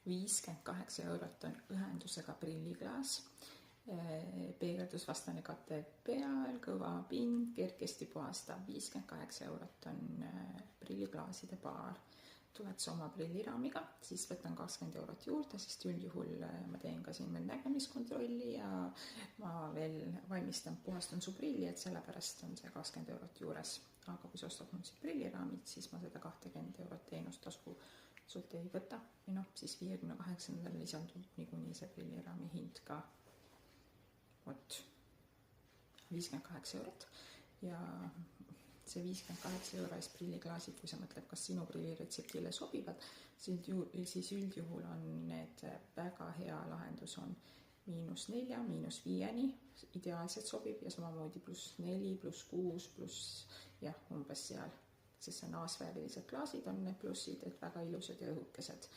58 € on ühendusega prilliklaas, peegeldusvastane kate peal, kõva pind, kergesti puhastav. 58 € on prilliklaaside paar. Tuled sa oma prilliraamiga, siis võtan 20 € juurde, sest üldjuhul ma teen ka siin veel nägemiskontrolli ja ma veel puhastan su prilli, et sellepärast on see 20 € juures. Aga kui sa ostad mul siit prilliraamid, siis ma seda 20 € teenustasu sult ei võta. Või siis 58. lisandub niikuinii see prilliraami hind ka. 58 € ja see 58 € eest prilliklaasid, kui sa mõtled, kas sinu prilliretseptile sobivad, siis üldjuhul on need väga hea lahendus on -4, -5 ideaalselt sobib ja samamoodi +4, +6, jah, umbes seal, sest see naasväärilised klaasid on need plussid, et väga ilusad ja õhukesed.